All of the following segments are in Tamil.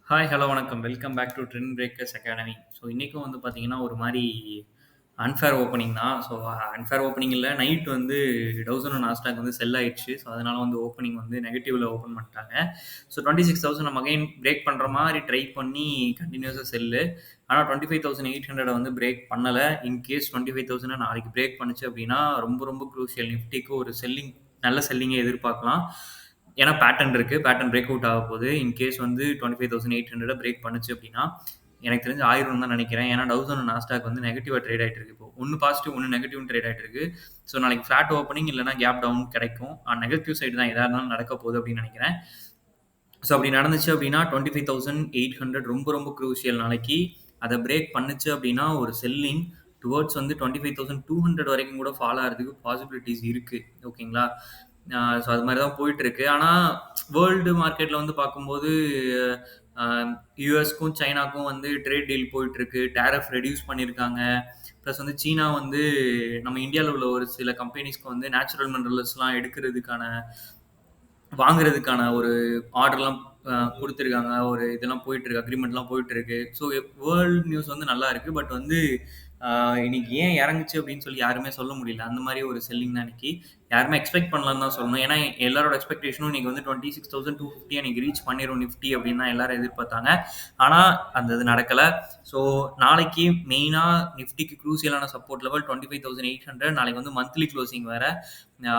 ஹாய், ஹலோ, வணக்கம். Welcome back to trend breakers academy. So, இன்னைக்கும் வந்து பார்த்தீங்கன்னா, ஒரு மாரி அன்ஃபேர் ஓப்பனிங் தான். ஸோ, அன்ஃபேர் ஓப்பனிங் இல்ல. நைட் வந்து டவ் ஜோன் நாஸ்டாக் வந்து செல் ஆயிடுச்சு. ஸோ, அதனால வந்து ஓப்பனிங் வந்து நெகட்டிவ்ல ஓப்பன் பண்ணிட்டாங்க. ஸோ, 26,000 நம்ம அகைன் பிரேக் பண்ற மாரி ட்ரை பண்ணி கன்டினியூஸா செல்லு. ஆனா 25,800 வந்து பிரேக் பண்ணல. இன் கேஸ் 25,000 நாளைக்கு பிரேக் பண்ணுச்சு அப்டின்னா, ரொம்ப ரொம்ப க்ரூஷியல். நிஃப்டிக்கு ஒரு நல்ல செல்லிங்கே எதிர்பார்க்கலாம். ஏன்னா பேட்டர்ன் இருக்கு. பேட்டர்ன் பிரேக் அவுட் ஆகப்போது. இன் கேஸ் வந்து 25,800 பிரேக் பண்ணுச்சு அப்டின்னா, எனக்கு தெரிஞ்சு ஆயிரும்னு தான் நெனைக்கிறேன். ஏன்னா டவ் ஜோன் நாஸ்டாக் வந்து நெகட்டிவா ட்ரேட் ஆயிட்டு இருக்கு இப்போ. ஒண்ணு பாசிட்டிவ், ஒண்ணு நெகட்டிவ்னு ட்ரேட் ஆயிட்டு இருக்கு. ஸோ நாளைக்கு ஃப்ளாட் ஓப்பனிங் இல்லன்னா கேப் டவுன் கிடைக்கும். நெகட்டிவ் சைடு தான் எதா இருந்தாலும் நடக்க போகுது அப்டின்னு நெனைக்கிறேன். ஸோ அப்படி நடந்துச்சு அப்படின்னா 25,800 ரொம்ப ரொம்ப க்ரூஷியல் நாளைக்கு. அத பிரேக் பண்ணுச்சு அப்படின்னா ஒரு செல்லிங் டுவர்ட்ஸ் வந்து 25,200 வரைக்கும் கூட ஃபால் ஆகுறதுக்கு பாசிபிலிட்டீஸ் இருக்கு. ஓகேங்களா? ஸோ அது மாரி தான் போயிட்டுருக்கு. ஆனா வேர்ல்டு மார்க்கெட்ல வந்து பார்க்கும்போது அ யுஎஸ்க்கும், சைனாக்கும் வந்து ட்ரேட் டீல் போயிட்டுருக்கு. டாரிஃப் ரெடியூஸ் பண்ணியிருக்காங்க. பிளஸ் வந்து சீனா வந்து நம்ம இந்தியால உள்ள ஒரு சில கம்பெனிஸ்க்கு வந்து நேச்சுரல் மினரல்ஸ்லாம் வாங்குறதுக்கான ஒரு ஆர்டர்லாம் குடுத்துருக்காங்க. ஒரு இதெல்லாம் போயிட்டுருக்கு. அக்ரீமெண்ட்லாம் போயிட்டுருக்கு. ஸோ வேர்ல்ட் நியூஸ் வந்து நல்லா இருக்கு. பட் வந்து அ இன்னைக்கு ஏன் இறங்குச்சு அப்படின்னு சொல்லி யாருமே சொல்ல முடியல. அந்த மாரி ஒரு செல்லிங் தான் இன்னைக்கு. யாருமே எக்ஸ்பெக்ட் பண்ணலன்னு தான் சொல்லணும். ஏன்னா எல்லாரோட எக்ஸ்பெக்டேஷனும் இன்னைக்கு வந்து 26,250 அன்னைக்கு ரீச் பண்ணிரும் நிஃப்டி அப்படின்னு தான் எல்லாரும் எதிர்பார்த்தாங்க. ஆனா அந்த இது நடக்கல. ஸோ நாளைக்கு மெயினா நிஃப்டிக்கு க்ரூசியலான சப்போர்ட் லெவல் 25,800. நாளைக்கு வந்து மந்த்லி க்ளோசிங் வேற.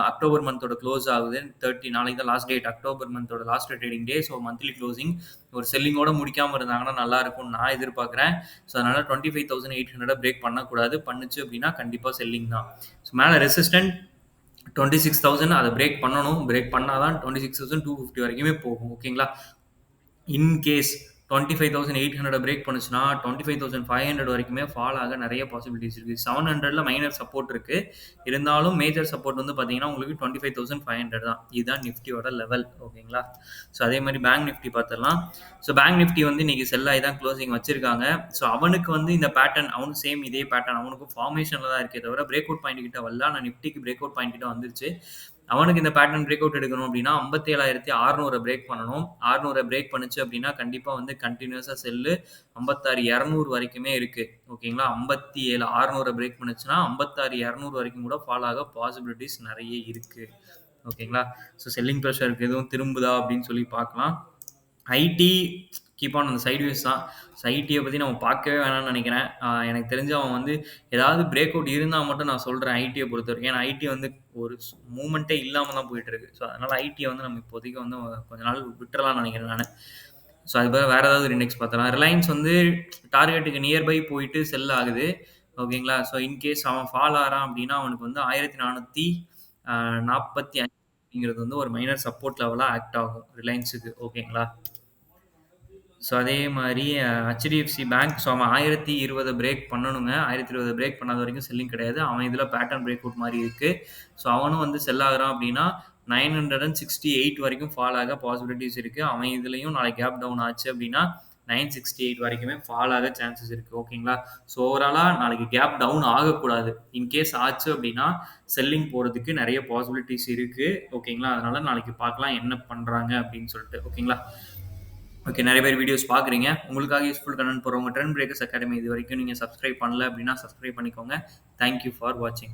அக்டோபர் மந்தோட க்ளோஸ் ஆகுது. 30 நாளைக்கு தான் லாஸ்ட் டேட். அக்டோபர் மந்தோட last trading day. So monthly closing. ஒரு செல்லிங்கோட முடிக்காம இருந்தாங்கன்னா நல்லா இருக்கும்னு நான் எதிர்பார்க்குறேன். ஸோ அதனால 25,800 பிரேக் பண்ணக்கூடாது. பண்ணுச்சு அப்படின்னா கண்டிப்பா செல்லிங் தான். ஸோ மேல ரெசிஸ்டன்ட் 26,000 அத பிரேக் பண்ணணும். பிரேக் பண்ணா தான் 26,250 வரைக்குமே போகும். ஓகேங்களா? இன் கேஸ் 25,800 பிரேக் பண்ணுச்சுன்னா, 25,500 வரைக்குமே ஃபால் ஆக நெறைய பாசிபிலிட்டீஸ் இருக்கு. 700ல மைனர் சப்போர்ட் இருக்கு. இருந்தாலும் மேஜர் சப்போர்ட் வந்து பார்த்தீங்கன்னா, உங்களுக்கு 25,500 தான். இதுதான் நிஃப்டியோட லெவல். ஓகேங்களா? ஸோ அதே மாரி பேங்க் நிஃப்டி பார்த்துடலாம். ஸோ பேங்க் நிஃப்டி வந்து இன்னைக்கு செல் ஆகி தான் க்ளோசிங் வச்சிருக்காங்க. ஸோ அவனுக்கு வந்து இந்த பேட்டர்ன் அவனும் சேம் இதே பேட்டர்ன் அவனுக்கும் ஃபார்மேஷன்ல தான் இருக்கே தவிர பிரேக் அவுட் பாயிண்ட் கிட்ட வரல. ஆனா நிஃப்டிக்கு பிரேக் அவுட் பாயிண்ட் கிட்ட வந்துருச்சு. அவனுக்கு இந்த பேட்டர்ன் பிரேக் அவுட் எடுக்கணும் அப்படின்னா 57,600 பிரேக் பண்ணணும். 600 பிரேக் பண்ணுச்சு அப்படின்னா கண்டிப்பா வந்து கன்டினியூஸா செல்லு 56,200 வரைக்குமே இருக்கு. ஓகேங்களா? 57,600 பிரேக் பண்ணுச்சுன்னா 56,200 வரைக்கும் கூட ஃபால் ஆக பாசிபிலிட்டீஸ் நெறைய இருக்கு. ஓகேங்களா? ஸோ செல்லிங் பிரஷருக்கு எதுவும் திரும்புதா அப்படின்னு சொல்லி பார்க்கலாம். ஐடி கீப் ஆன் அந்த சைட்வேஸ் தான். ஸோ ஐடிய பத்தி நம்ம பார்க்கவே வேணாம்னு நெனைக்கிறேன். எனக்கு தெரிஞ்சு அவன் வந்து ஏதாவது பிரேக் அவுட் இருந்தா மட்டும் நான் சொல்றேன் ஐடிய பொறுத்தவரைக்கும். ஏன்னா ஐடி வந்து ஒரு மூவ்மெண்ட்டே இல்லாம தான் போயிட்டு இருக்கு. ஸோ அதனால ஐடிய வந்து நம்ம இப்போதைக்கு வந்து கொஞ்ச நாள் விட்டுறலாம்னு நெனைக்கிறேன் நானு. ஸோ அது பதிலா வேற ஏதாவது ஒரு இண்டெக்ஸ் பார்த்தரலாம். ரிலையன்ஸ் வந்து டார்கெட்டுக்கு நியர் பை போயிட்டு செல் ஆகுது. ஓகேங்களா? ஸோ இன் கேஸ் அவன் ஃபால் ஆறான் அப்டின்னா, அவனுக்கு வந்து 1445 அப்படிங்கிறது வந்து ஒரு மைனர் சப்போர்ட் லெவலா ஆக்ட் ஆகும் ரிலையன்ஸுக்கு. ஓகேங்களா? ஸோ அதே மாரி ஹெச்டிஎஃப்சி பேங்க் ஸோ அவன் 1020 பிரேக் பண்ணணுங்க. 1020 பிரேக் பண்ணாத வரைக்கும் செல்லிங் கிடையாது. அவன் இதுல பேட்டர்ன் பிரேக் அவுட் மாரி இருக்கு. ஸோ அவனும் வந்து செல் ஆகுறான் அப்டின்னா, 968 வரைக்கும் ஃபால் ஆக பாசிபிலிட்டீஸ் இருக்கு. அவன் இதுலயும் நாளைக்கு கேப் டவுன் ஆச்சு அப்டின்னா, 968 வரைக்குமே ஃபால் ஆக சான்சஸ் இருக்கு. ஓகேங்களா? ஸோ ஓவராலா நாளைக்கு கேப் டவுன் ஆகக்கூடாது. இன் கேஸ் ஆச்சு அப்டின்னா, செல்லிங் போறதுக்கு நெறைய பாசிபிலிட்டீஸ் இருக்கு. ஓகேங்களா? அதனால நாளைக்கு பார்க்கலாம் என்ன பண்றாங்க அப்டின்னு சொல்ட்டு. ஓகேங்களா? ஓகே. நெறைய பேர் வீடியோஸ் பார்க்குறீங்க. உங்களுக்காக யூஸ்ஃபுல் கன்டென்ட் போடுறவங்க ட்ரெண்ட் பிரேக்கர்ஸ் அகாடமி இதுவரைக்கும் நீங்க சப்ஸ்கிரைப் பண்ணல அப்டின்னா, சப்ஸ்கிரைப் பண்ணிக்கோங்க. தேங்க் யூ ஃபார் வாட்சிங்.